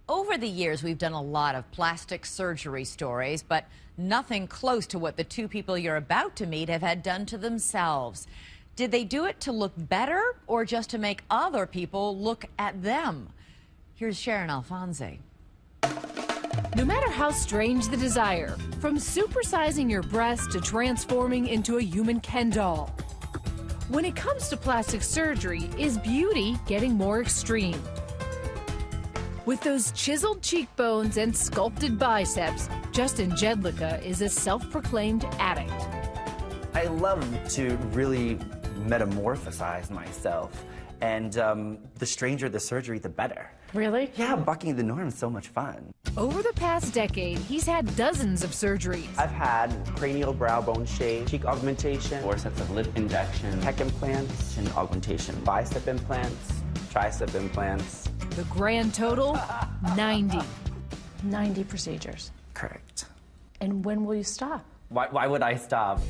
Over the years, we've done a lot of plastic surgery stories, but nothing close to what the two people you're about to meet have had done to themselves. Did they do it to look better or just to make other people look at them? Here's Sharon Alfonsi. No matter how strange the desire, from supersizing your breast to transforming into a human Ken doll, when it comes to plastic surgery, is beauty getting more extreme? With those chiseled cheekbones and sculpted biceps, Justin Jedlicka is a self-proclaimed addict. I love to really metamorphosize myself, and the stranger the surgery, the better. Really? Yeah, bucking the norm is so much fun. Over the past decade, he's had dozens of surgeries. I've had cranial brow bone shave, cheek augmentation, 4 sets of lip injection, pec implants, Chin augmentation. bicep implants, tricep implants. The grand total, 90. 90 procedures. Correct. And when will you stop? Why would I stop?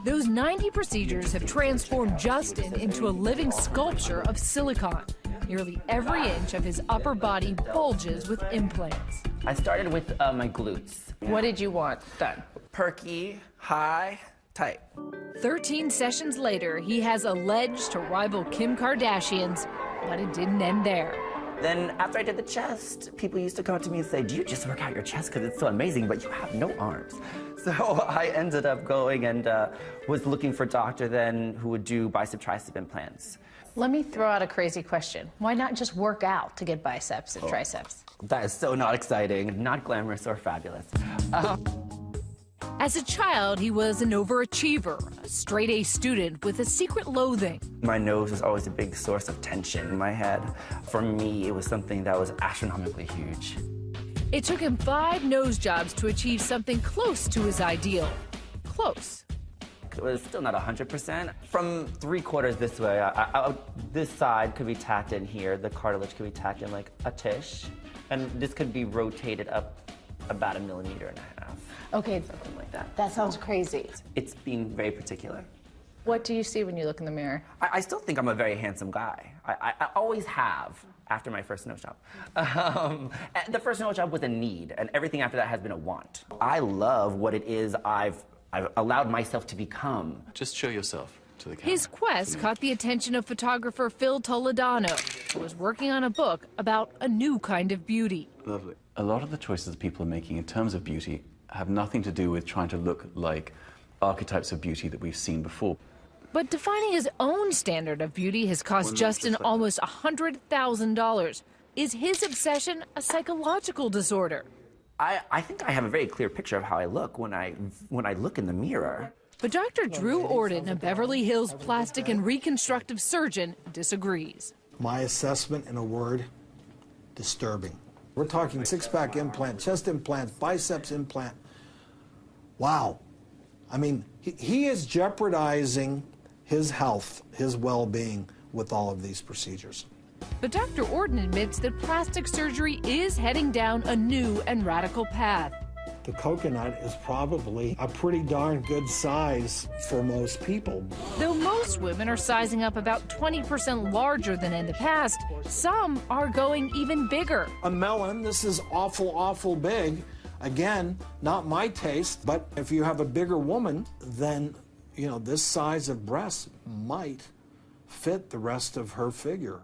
Those 90 procedures have transformed Justin into a living sculpture of silicone. Nearly every inch of his upper body bulges with implants. I started with my glutes. What did you want done? Perky, high, tight. 13 sessions later, he has alleged to rival Kim Kardashian's, but it didn't end there. Then after I did the chest, people used to come up to me and say, do you just work out your chest because it's so amazing, but you have no arms? So I ended up going and was looking for a doctor then who would do bicep tricep implants. Let me throw out a crazy question. Why not just work out to get biceps and triceps? That is so not exciting, not glamorous or fabulous. As a child, he was an overachiever, a straight-A student with a secret loathing. My nose was always a big source of tension in my head. For me, it was something that was astronomically huge. It took him 5 nose jobs to achieve something close to his ideal. Close. It was still not 100%. From 3/4 this way, this side could be tacked in here, the cartilage could be tacked in like a tish, and this could be rotated up about 1.5 millimeters. Okay, Something like that. that sounds crazy. It's being very particular. What do you see when you look in the mirror? I still think I'm a very handsome guy. I always have, after my first nose job. The first nose job was a need, and everything after that has been a want. I love what it is I've allowed myself to become. Just show yourself to the camera. His quest caught the attention of photographer Phil Toledano, who was working on a book about a new kind of beauty. Lovely. A lot of the choices people are making in terms of beauty have nothing to do with trying to look like archetypes of beauty that we've seen before. But defining his own standard of beauty has cost Justin almost $100,000. Is his obsession a psychological disorder? I think I have a very clear picture of how I look when I look in the mirror. But Dr. Drew Orden, a Beverly Hills plastic and reconstructive surgeon, disagrees. My assessment in a word, disturbing. We're talking six-pack implant, chest implant, biceps implant. Wow. I mean, he is jeopardizing his health, his well-being with all of these procedures. But Dr. Orden admits that plastic surgery is heading down a new and radical path. The coconut is probably a pretty darn good size for most people. Though most women are sizing up about 20% larger than in the past, some are going even bigger. A melon, this is awful, awful big. Again, not my taste, but if you have a bigger woman, then, you know, this size of breast might fit the rest of her figure.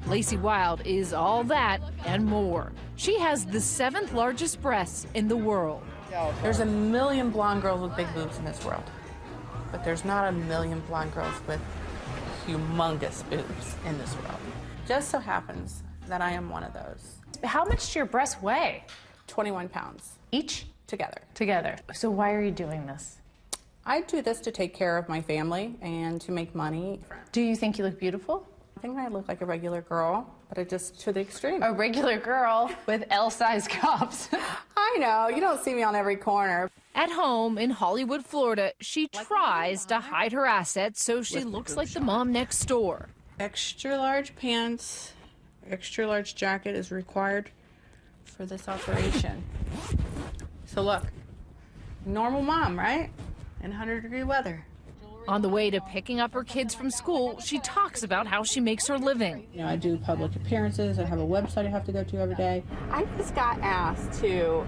Lacey Wild is all that and more. She has the 7th largest breasts in the world. There's a million blonde girls with big boobs in this world, but there's not a million blonde girls with humongous boobs in this world. Just so happens that I am one of those. How much do your breasts weigh? 21 pounds. Each? Together. Together. So why are you doing this? I do this to take care of my family and to make money. Do you think you look beautiful? I think I look like a regular girl, but I just to the extreme. A regular girl with L-sized cups. I know, you don't see me on every corner. At home in Hollywood, Florida, she tries to hide her assets so she looks like the mom next door. Extra large pants, extra large jacket is required for this operation. So look, normal mom, right? In 100-degree weather. On the way to picking up her kids from school, she talks about how she makes her living. You know, I do public appearances. I have a website I have to go to every day. I just got asked to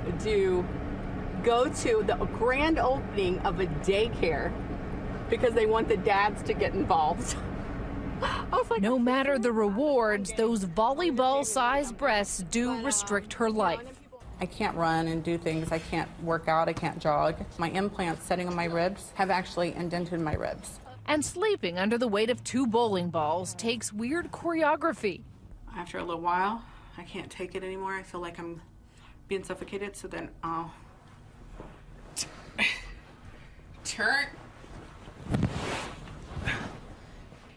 go to the grand opening of a daycare because they want the dads to get involved. I was like, no matter the rewards, those volleyball-sized breasts do restrict her life. I can't run and do things. I can't work out. I can't jog. My implants setting on my ribs have actually indented my ribs. And sleeping under the weight of 2 bowling balls takes weird choreography. After a little while, I can't take it anymore. I feel like I'm being suffocated, so then I'll turn.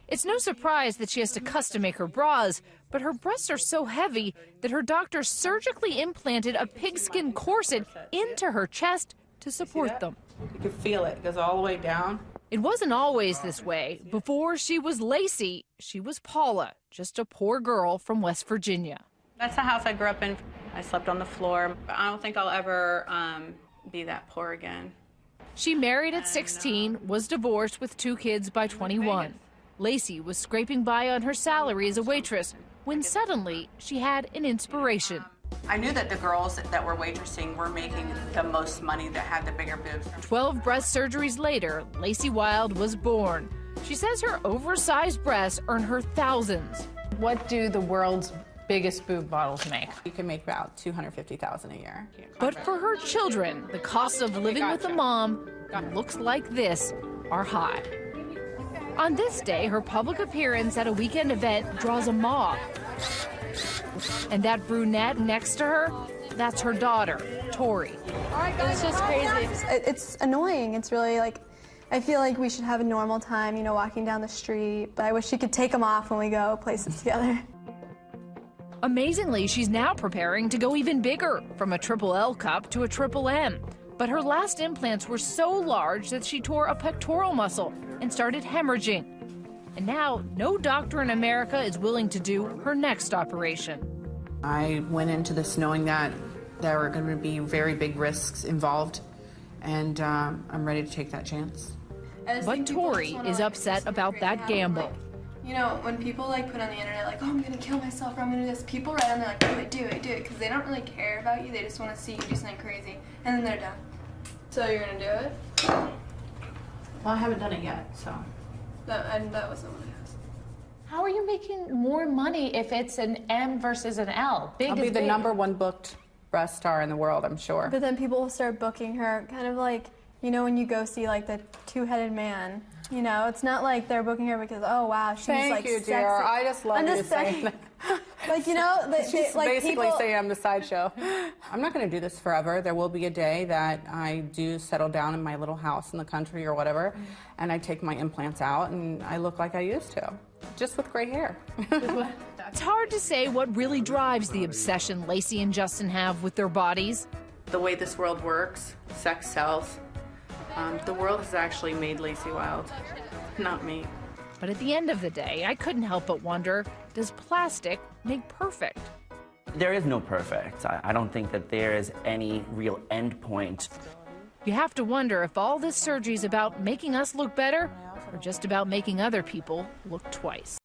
It's no surprise that she has to custom make her bras, but her breasts are so heavy that her doctor surgically implanted a pigskin corset into her chest to support them. You can feel it. It goes all the way down. It wasn't always this way. Before she was Lacey, she was Paula, just a poor girl from West Virginia. That's the house I grew up in. I slept on the floor. I don't think I'll ever be that poor again. She married at 16, was divorced with 2 kids by 21. Lacey was scraping by on her salary as a waitress when suddenly she had an inspiration. I knew that the girls that were waitressing were making the most money, that had the bigger boobs. 12 breast surgeries later, Lacey Wild was born. She says her oversized breasts earn her thousands. What do the world's biggest boob models make? You can make about $250,000 a year. But for her children, the costs of living with a mom who looks like this are high. On this day, her public appearance at a weekend event draws a mob. And that brunette next to her, that's her daughter, Tori. It's just crazy. It's annoying. It's really like, I feel like we should have a normal time, you know, walking down the street, but I wish she could take them off when we go places together. Amazingly, she's now preparing to go even bigger, from a triple L cup to a triple M. But her last implants were so large that she tore a pectoral muscle and started hemorrhaging. And now, no doctor in America is willing to do her next operation. I went into this knowing that there were going to be very big risks involved, and I'm ready to take that chance. But Tori is upset about that gamble. You know, when people like put on the internet like, oh, I'm gonna kill myself or I'm gonna do this, people write on there like, do it, because they don't really care about you. They just want to see you do something crazy, and then they're done. So you're gonna do it? Well, I haven't done it yet, so. That wasn't what I asked. How are you making more money if it's an M versus an L? I'll be the #1 booked breast star in the world, I'm sure. But then people will start booking her, kind of like, you know, when you go see like the 2-headed man. You know, it's not like they're booking her because, oh wow, she's like Thank you, sexy. dear. I just love you saying that. Like, you know, She's like basically people saying I'm the sideshow. I'm not going to do this forever. There will be a day that I do settle down in my little house in the country or whatever, and I take my implants out and I look like I used to, just with gray hair. It's hard to say what really drives the obsession Lacey and Justin have with their bodies. The way this world works, sex sells. The world has actually made Lacey Wild, not me. But at the end of the day, I couldn't help but wonder, does plastic make perfect? There is no perfect. I don't think that there is any real end point. You have to wonder if all this surgery is about making us look better or just about making other people look twice.